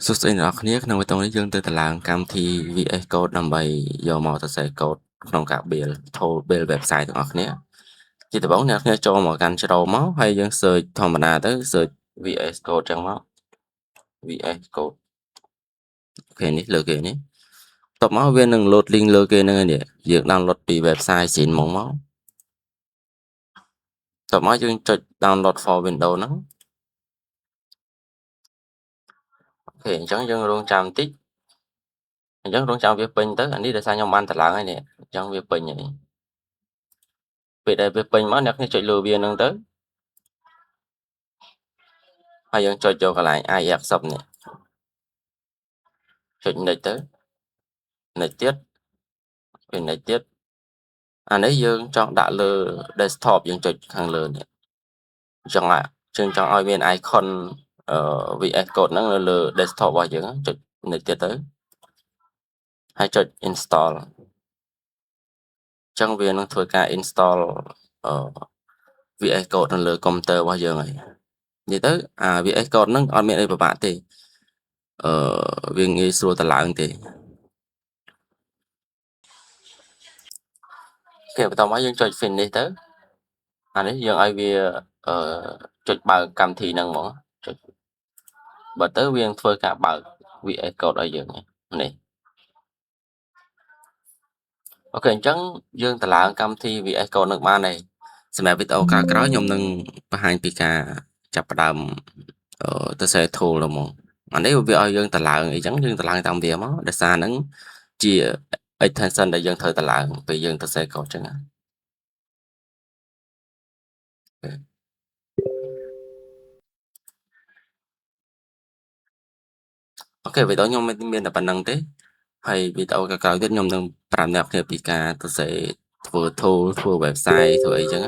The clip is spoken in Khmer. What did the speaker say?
សួស្តីអ្នកនរគ្នាក្នុងវីដេអូនេះយើងទៅតម្លើងកម្មវិធី VS Code ដើម្បីយកមកសរសេរកូដក្នុងការ build website ទាំងអស់គ្នាជាដំបូងអ្នកនរគ្នាចូលមកកាន់ច្រអូសមកហើយយើង search ធម្មតាទៅ search VS Code ចឹងមក VS Code អូខេនេះលើគេនេះបន្ទាប់មកវានឹង load link លើគេហ្នឹងឯនេះយើង download ពី website ស្រីមកបន្ទាប់មកយើងចុច download for Windows ហ្នឹងអូខេអញ្ចឹងយើងរងចាំបន្តិចអញ្ចឹងរងចាំវាពេញទៅអានេះដោយសារខ្ញុំបានតម្លើងហើយនេះអញ្ចឹងវាពេញហើយពេលដែលវាពេញមកអ្នកគ្នាចុចលើវាហ្នឹងទៅហើយយើងចុចយកកន្លែង i80 នេះចុច next ទៅ next ទៀតពេល next ទៀតអានេះយើងចង់ដាក់លើ desktop យើងចុចខាងលើនេះចង់ឲ្យមាន icon VS Code ហ្នឹងនៅលើ desktop របស់យើងចុច next ទៀតទៅហើយចុច install អញ្ចឹងវានឹងធ្វើការ install VS Code នៅលើកុំព្យូទ័ររបស់យើងហើយនិយាយទៅអា VS Code ហ្នឹងអត់មានអីពិបាកទេវាងាយស្រួលតម្លើងទេគេបន្តមកយើងចុច finish ទៅអានេះយើងឲ្យវាចុចបើកកម្មវិធីហ្នឹងហ្មងចុចបើទៅវានឹងធ្វើការបើក VS Code ឲ្យយើងនេះអូខេអញ្ចឹងយើងតម្លើងកម្មវិធី VS Code នឹងបានហើយសម្រាប់វីដេអូក្រោយៗខ្ញុំនឹងបង្ហាញពីការចាប់ផ្ដើមទៅសេ tool ហ្មងអានេះវាឲ្យយើងតម្លើងអីចឹងយើងតម្លើងតាមវាមកដោយសារហ្នឹងជា extension ដែលយើងត្រូវតម្លើងពេលយើងទៅសេ code ចឹងអូខេវីដេអូខ្ញុំមានតែប៉ុណ្្នឹងទេហើយវីដេអូក្រោយៗទៀតខ្ញុំនឹងប្រាប់អ្នកគ្នាពីការទៅសេធ្វើ tool ធ្វើ website ធ្វើអីចឹង